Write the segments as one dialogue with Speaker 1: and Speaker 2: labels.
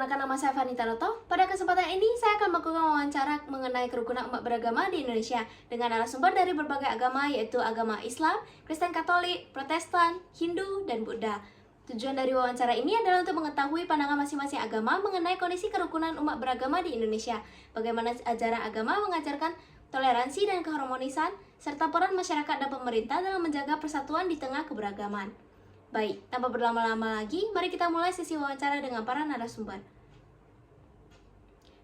Speaker 1: Perkenalkan, nama saya Vanita Noto. Pada kesempatan ini saya akan melakukan wawancara mengenai kerukunan umat beragama di Indonesia dengan narasumber dari berbagai agama, yaitu agama Islam, Kristen Katolik, Protestan, Hindu, dan Buddha. Tujuan dari wawancara ini adalah untuk mengetahui pandangan masing-masing agama mengenai kondisi kerukunan umat beragama di Indonesia, bagaimana ajaran agama mengajarkan toleransi dan keharmonisan, serta peran masyarakat dan pemerintah dalam menjaga persatuan di tengah keberagaman. Baik, tanpa berlama-lama lagi, mari kita mulai sesi wawancara dengan para narasumber.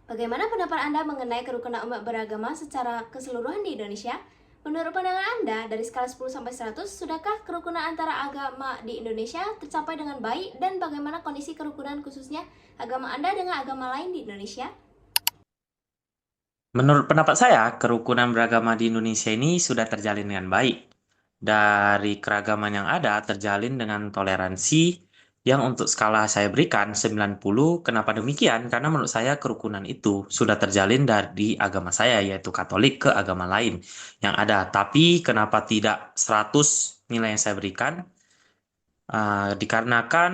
Speaker 1: Bagaimana pendapat Anda mengenai kerukunan umat beragama secara keseluruhan di Indonesia? Menurut pandangan Anda, dari skala 10 sampai 100, sudahkah kerukunan antara agama di Indonesia tercapai dengan baik, dan bagaimana kondisi kerukunan khususnya agama Anda dengan agama lain di Indonesia?
Speaker 2: Menurut pendapat saya, kerukunan beragama di Indonesia ini sudah terjalin dengan baik. Dari keragaman yang ada terjalin dengan toleransi yang untuk skala saya berikan 90. Kenapa demikian? Karena menurut saya kerukunan itu sudah terjalin dari agama saya, yaitu Katolik, ke agama lain yang ada. Tapi kenapa tidak 100 nilai yang saya berikan? Dikarenakan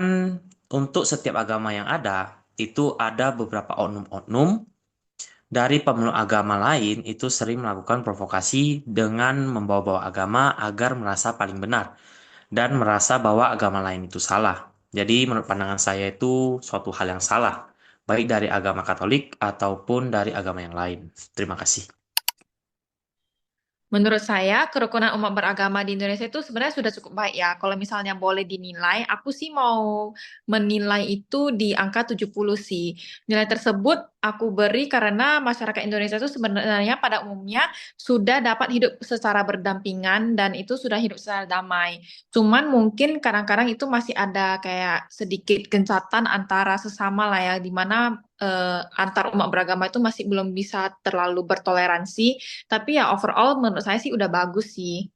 Speaker 2: untuk setiap agama yang ada, itu ada beberapa oknum-oknum dari pemeluk agama lain itu sering melakukan provokasi dengan membawa-bawa agama agar merasa paling benar dan merasa bahwa agama lain itu salah. Jadi menurut pandangan saya itu suatu hal yang salah, baik dari agama Katolik ataupun dari agama yang lain. Terima kasih.
Speaker 3: Menurut saya, kerukunan umat beragama di Indonesia itu sebenarnya sudah cukup baik ya. Kalau misalnya boleh dinilai, aku sih mau menilai itu di angka 70 sih. Nilai tersebut aku beri karena masyarakat Indonesia itu sebenarnya pada umumnya sudah dapat hidup secara berdampingan dan itu sudah hidup secara damai. Cuman mungkin kadang-kadang itu masih ada kayak sedikit gencatan antara sesama lah ya, di mana antar umat beragama itu masih belum bisa terlalu bertoleransi. Tapi ya overall menurut saya sih udah bagus sih.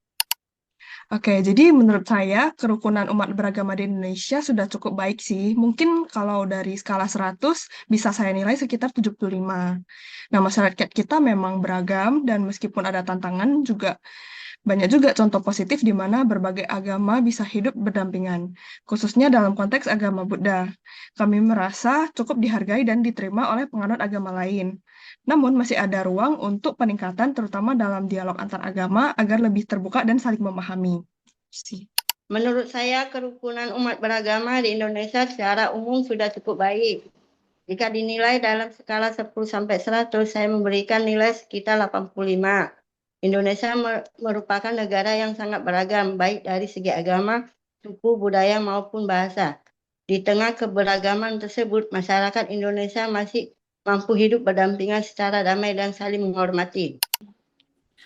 Speaker 4: Oke, jadi menurut saya kerukunan umat beragama di Indonesia sudah cukup baik sih. Mungkin kalau dari skala 100 bisa saya nilai sekitar 75. Nah, masyarakat kita memang beragam dan meskipun ada tantangan juga banyak juga contoh positif di mana berbagai agama bisa hidup berdampingan, khususnya dalam konteks agama Buddha. Kami merasa cukup dihargai dan diterima oleh penganut agama lain. Namun masih ada ruang untuk peningkatan terutama dalam dialog antar agama agar lebih terbuka dan saling memahami. Sih.
Speaker 5: Menurut saya, kerukunan umat beragama di Indonesia secara umum sudah cukup baik. Jika dinilai dalam skala 10 sampai 100, saya memberikan nilai sekitar 85. Indonesia merupakan negara yang sangat beragam, baik dari segi agama, suku, budaya, maupun bahasa. Di tengah keberagaman tersebut, masyarakat Indonesia masih mampu hidup berdampingan secara damai dan saling menghormati.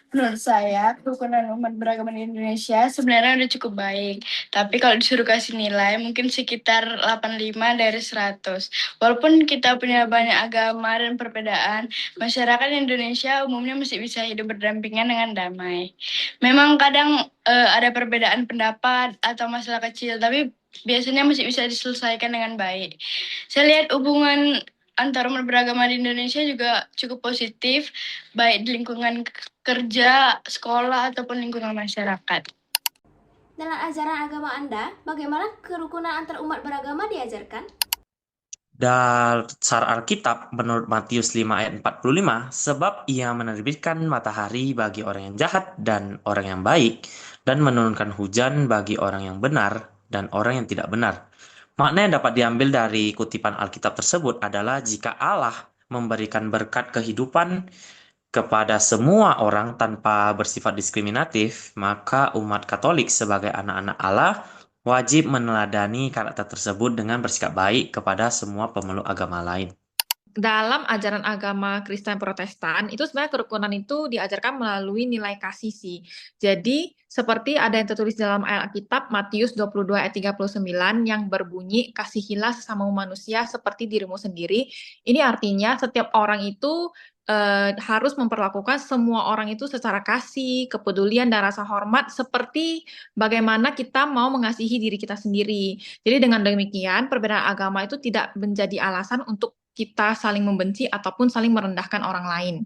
Speaker 6: Menurut saya, kerukunan umat beragama di Indonesia sebenarnya udah cukup baik. Tapi kalau disuruh kasih nilai, mungkin sekitar 85 dari 100. Walaupun kita punya banyak agama dan perbedaan, masyarakat Indonesia umumnya masih bisa hidup berdampingan dengan damai. Memang kadang ada perbedaan pendapat atau masalah kecil, tapi biasanya masih bisa diselesaikan dengan baik. Saya lihat hubungan antar umat beragama di Indonesia juga cukup positif, baik di lingkungan kerja, sekolah, ataupun lingkungan masyarakat.
Speaker 1: Dalam ajaran agama Anda, bagaimana kerukunan antar umat beragama diajarkan?
Speaker 2: Dasar Alkitab menurut Matius 5 ayat 45, sebab ia menerbitkan matahari bagi orang yang jahat dan orang yang baik, dan menurunkan hujan bagi orang yang benar dan orang yang tidak benar. Makna yang dapat diambil dari kutipan Alkitab tersebut adalah jika Allah memberikan berkat kehidupan kepada semua orang tanpa bersifat diskriminatif, maka umat Katolik sebagai anak-anak Allah wajib meneladani karakter tersebut dengan bersikap baik kepada semua pemeluk agama lain.
Speaker 3: Dalam ajaran agama Kristen Protestan, itu sebenarnya kerukunan itu diajarkan melalui nilai kasih sih. Jadi, seperti ada yang tertulis dalam ayat Alkitab Matius 22 ayat 39 yang berbunyi, kasihilah sesama manusia seperti dirimu sendiri. Ini artinya setiap orang itu harus memperlakukan semua orang itu secara kasih, kepedulian, dan rasa hormat seperti bagaimana kita mau mengasihi diri kita sendiri. Jadi dengan demikian, perbedaan agama itu tidak menjadi alasan untuk kita saling membenci ataupun saling merendahkan orang lain.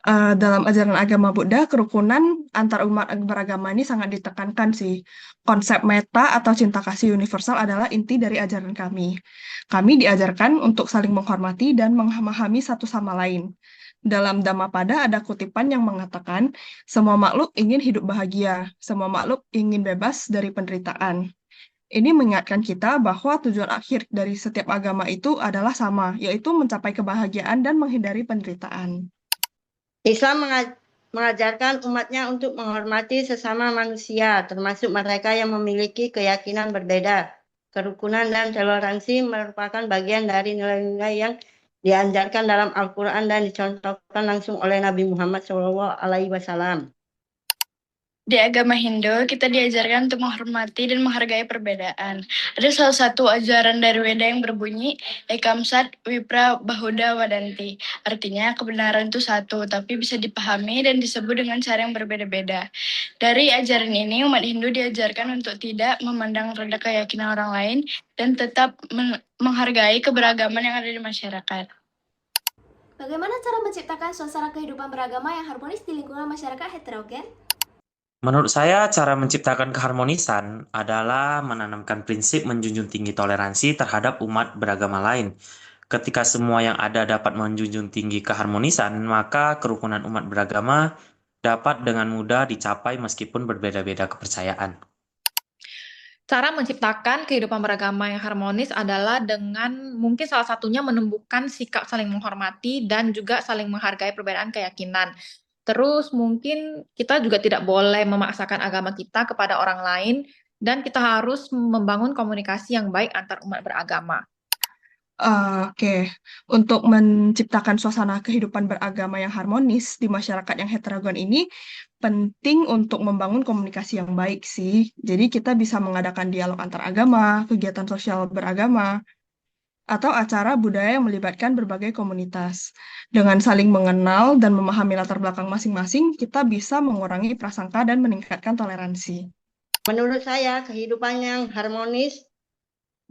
Speaker 4: Dalam ajaran agama Buddha, kerukunan antar umat beragama ini sangat ditekankan sih. Konsep metta atau cinta kasih universal adalah inti dari ajaran kami. Kami diajarkan untuk saling menghormati dan memahami satu sama lain. Dalam Dhammapada ada kutipan yang mengatakan, semua makhluk ingin hidup bahagia, semua makhluk ingin bebas dari penderitaan. Ini mengingatkan kita bahwa tujuan akhir dari setiap agama itu adalah sama, yaitu mencapai kebahagiaan dan menghindari penderitaan.
Speaker 5: Islam mengajarkan umatnya untuk menghormati sesama manusia, termasuk mereka yang memiliki keyakinan berbeda. Kerukunan dan toleransi merupakan bagian dari nilai-nilai yang diajarkan dalam Al-Quran dan dicontohkan langsung oleh Nabi Muhammad SAW.
Speaker 6: Di agama Hindu, kita diajarkan untuk menghormati dan menghargai perbedaan. Ada salah satu ajaran dari Weda yang berbunyi, Ekam Sat Wipra Bahuda Wadanti. Artinya, kebenaran itu satu, tapi bisa dipahami dan disebut dengan cara yang berbeda-beda. Dari ajaran ini, umat Hindu diajarkan untuk tidak memandang rendah keyakinan orang lain dan tetap menghargai keberagaman yang ada di masyarakat.
Speaker 1: Bagaimana cara menciptakan suasana kehidupan beragama yang harmonis di lingkungan masyarakat heterogen?
Speaker 2: Menurut saya, cara menciptakan keharmonisan adalah menanamkan prinsip menjunjung tinggi toleransi terhadap umat beragama lain. Ketika semua yang ada dapat menjunjung tinggi keharmonisan, maka kerukunan umat beragama dapat dengan mudah dicapai meskipun berbeda-beda kepercayaan.
Speaker 3: Cara menciptakan kehidupan beragama yang harmonis adalah dengan mungkin salah satunya menumbuhkan sikap saling menghormati dan juga saling menghargai perbedaan keyakinan. Terus mungkin kita juga tidak boleh memaksakan agama kita kepada orang lain dan kita harus membangun komunikasi yang baik antar umat beragama.
Speaker 4: Oke, untuk menciptakan suasana kehidupan beragama yang harmonis di masyarakat yang heterogen ini penting untuk membangun komunikasi yang baik sih. Jadi kita bisa mengadakan dialog antar agama, kegiatan sosial beragama, atau acara budaya yang melibatkan berbagai komunitas. Dengan saling mengenal dan memahami latar belakang masing-masing, kita bisa mengurangi prasangka dan meningkatkan toleransi.
Speaker 5: Menurut saya, kehidupan yang harmonis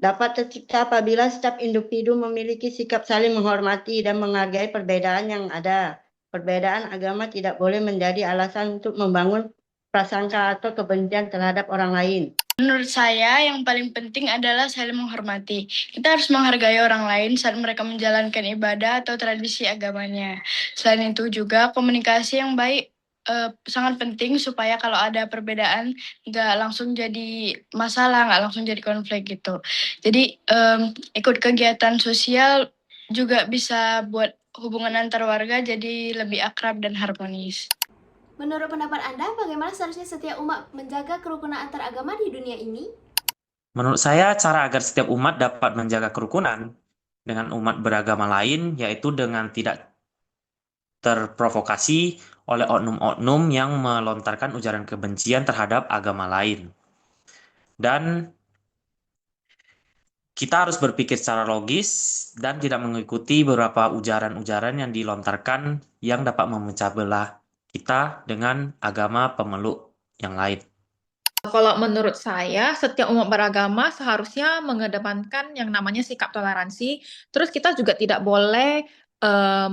Speaker 5: dapat tercipta apabila setiap individu memiliki sikap saling menghormati dan menghargai perbedaan yang ada. Perbedaan agama tidak boleh menjadi alasan untuk membangun prasangka atau kebencian terhadap orang lain.
Speaker 6: Menurut saya, yang paling penting adalah saling menghormati. Kita harus menghargai orang lain saat mereka menjalankan ibadah atau tradisi agamanya. Selain itu juga komunikasi yang baik sangat penting supaya kalau ada perbedaan nggak langsung jadi masalah, nggak langsung jadi konflik gitu. Jadi ikut kegiatan sosial juga bisa buat hubungan antar warga jadi lebih akrab dan harmonis.
Speaker 1: Menurut pendapat Anda, bagaimana seharusnya setiap umat menjaga kerukunan antar agama di dunia ini?
Speaker 2: Menurut saya, cara agar setiap umat dapat menjaga kerukunan dengan umat beragama lain, yaitu dengan tidak terprovokasi oleh oknum-oknum yang melontarkan ujaran kebencian terhadap agama lain. Dan kita harus berpikir secara logis dan tidak mengikuti beberapa ujaran-ujaran yang dilontarkan yang dapat memecah belah kita dengan agama pemeluk yang lain.
Speaker 3: Kalau menurut saya, setiap umat beragama seharusnya mengedepankan yang namanya sikap toleransi. Terus kita juga tidak boleh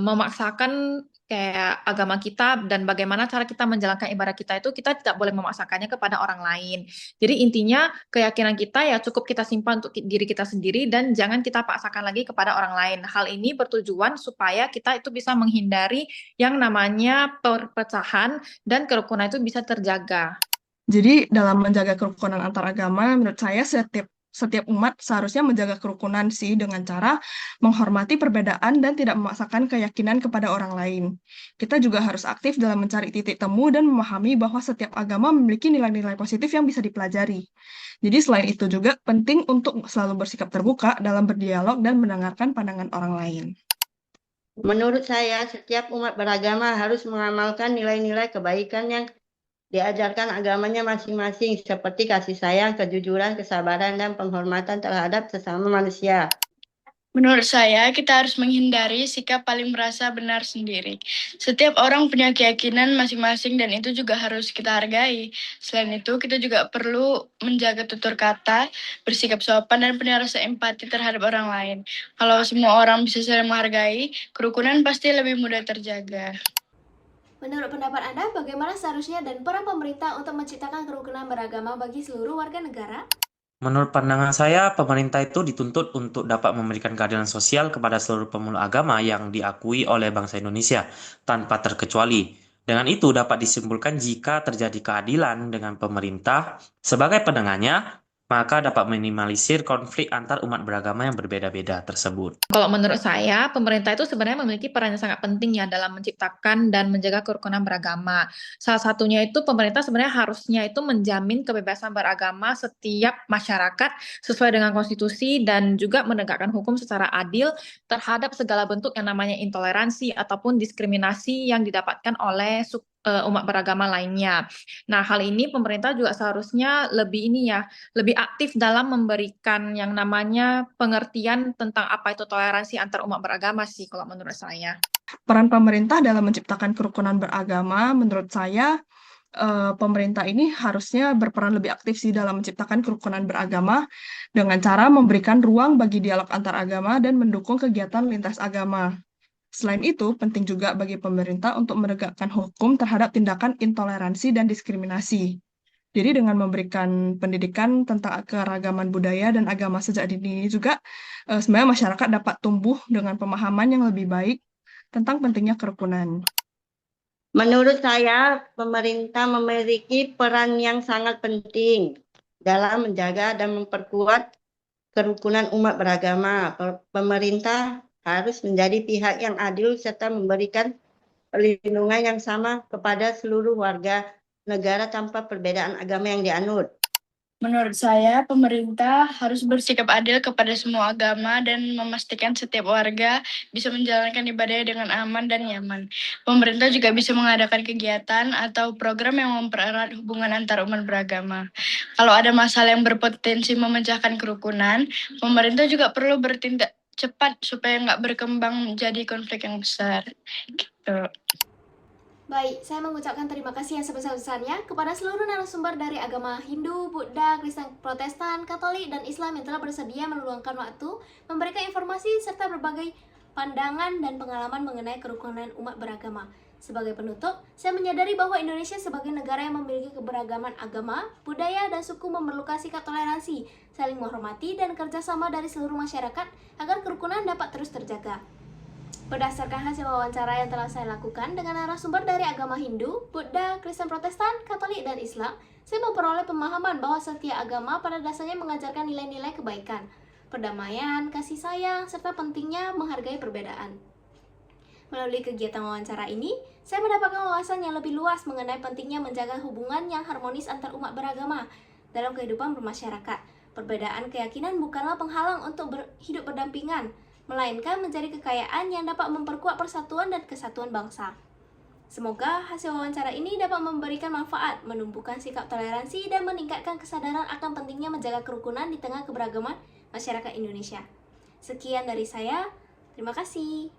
Speaker 3: memaksakan kayak agama kita dan bagaimana cara kita menjalankan ibadah kita itu kita tidak boleh memaksakannya kepada orang lain. Jadi intinya keyakinan kita ya cukup kita simpan untuk diri kita sendiri dan jangan kita paksakan lagi kepada orang lain. Hal ini bertujuan supaya kita itu bisa menghindari yang namanya perpecahan dan kerukunan itu bisa terjaga.
Speaker 4: Jadi dalam menjaga kerukunan antar agama, menurut saya setiap umat seharusnya menjaga kerukunan sih dengan cara menghormati perbedaan dan tidak memaksakan keyakinan kepada orang lain. Kita juga harus aktif dalam mencari titik temu dan memahami bahwa setiap agama memiliki nilai-nilai positif yang bisa dipelajari. Jadi selain itu juga penting untuk selalu bersikap terbuka dalam berdialog dan mendengarkan pandangan orang lain.
Speaker 5: Menurut saya, setiap umat beragama harus mengamalkan nilai-nilai kebaikan yang diajarkan agamanya masing-masing seperti kasih sayang, kejujuran, kesabaran, dan penghormatan terhadap sesama manusia.
Speaker 6: Menurut saya, kita harus menghindari sikap paling merasa benar sendiri. Setiap orang punya keyakinan masing-masing dan itu juga harus kita hargai. Selain itu, kita juga perlu menjaga tutur kata, bersikap sopan, dan punya rasa empati terhadap orang lain. Kalau semua orang bisa saling menghargai, kerukunan pasti lebih mudah terjaga.
Speaker 1: Menurut pendapat Anda, bagaimana seharusnya dan peran pemerintah untuk menciptakan kerukunan beragama bagi seluruh warga negara?
Speaker 2: Menurut pandangan saya, pemerintah itu dituntut untuk dapat memberikan keadilan sosial kepada seluruh pemeluk agama yang diakui oleh bangsa Indonesia, tanpa terkecuali. Dengan itu dapat disimpulkan jika terjadi keadilan dengan pemerintah sebagai penengahnya, maka dapat minimalisir konflik antar umat beragama yang berbeda-beda tersebut.
Speaker 3: Kalau menurut saya, pemerintah itu sebenarnya memiliki peran yang sangat penting ya dalam menciptakan dan menjaga kerukunan beragama. Salah satunya itu pemerintah sebenarnya harusnya itu menjamin kebebasan beragama setiap masyarakat sesuai dengan konstitusi dan juga menegakkan hukum secara adil terhadap segala bentuk yang namanya intoleransi ataupun diskriminasi yang didapatkan oleh umat beragama lainnya. Nah, hal ini pemerintah juga seharusnya lebih aktif dalam memberikan yang namanya pengertian tentang apa itu toleransi antar umat beragama sih kalau menurut saya.
Speaker 4: Peran pemerintah dalam menciptakan kerukunan beragama, menurut saya, pemerintah ini harusnya berperan lebih aktif sih dalam menciptakan kerukunan beragama dengan cara memberikan ruang bagi dialog antar agama dan mendukung kegiatan lintas agama. Selain itu, penting juga bagi pemerintah untuk menegakkan hukum terhadap tindakan intoleransi dan diskriminasi. Jadi dengan memberikan pendidikan tentang keragaman budaya dan agama sejak dini juga, sebenarnya masyarakat dapat tumbuh dengan pemahaman yang lebih baik tentang pentingnya kerukunan.
Speaker 5: Menurut saya, pemerintah memiliki peran yang sangat penting dalam menjaga dan memperkuat kerukunan umat beragama. Pemerintah harus menjadi pihak yang adil serta memberikan perlindungan yang sama kepada seluruh warga negara tanpa perbedaan agama yang dianut.
Speaker 6: Menurut saya, pemerintah harus bersikap adil kepada semua agama dan memastikan setiap warga bisa menjalankan ibadahnya dengan aman dan nyaman. Pemerintah juga bisa mengadakan kegiatan atau program yang mempererat hubungan antar umat beragama. Kalau ada masalah yang berpotensi memecahkan kerukunan, pemerintah juga perlu bertindak cepat supaya nggak berkembang menjadi konflik yang besar. Gitu.
Speaker 1: Baik, saya mengucapkan terima kasih yang sebesar-besarnya kepada seluruh narasumber dari agama Hindu, Buddha, Kristen, Protestan, Katolik, dan Islam yang telah bersedia meluangkan waktu, memberikan informasi, serta berbagai pandangan dan pengalaman mengenai kerukunan umat beragama. Sebagai penutup, saya menyadari bahwa Indonesia sebagai negara yang memiliki keberagaman agama, budaya, dan suku memerlukan sikap toleransi, saling menghormati, dan kerjasama dari seluruh masyarakat agar kerukunan dapat terus terjaga. Berdasarkan hasil wawancara yang telah saya lakukan dengan narasumber dari agama Hindu, Buddha, Kristen Protestan, Katolik, dan Islam, saya memperoleh pemahaman bahwa setiap agama pada dasarnya mengajarkan nilai-nilai kebaikan, perdamaian, kasih sayang, serta pentingnya menghargai perbedaan. Melalui kegiatan wawancara ini, saya mendapatkan wawasan yang lebih luas mengenai pentingnya menjaga hubungan yang harmonis antar umat beragama dalam kehidupan bermasyarakat. Perbedaan keyakinan bukanlah penghalang untuk hidup berdampingan, melainkan menjadi kekayaan yang dapat memperkuat persatuan dan kesatuan bangsa. Semoga hasil wawancara ini dapat memberikan manfaat, menumbuhkan sikap toleransi, dan meningkatkan kesadaran akan pentingnya menjaga kerukunan di tengah keberagaman masyarakat Indonesia. Sekian dari saya, terima kasih.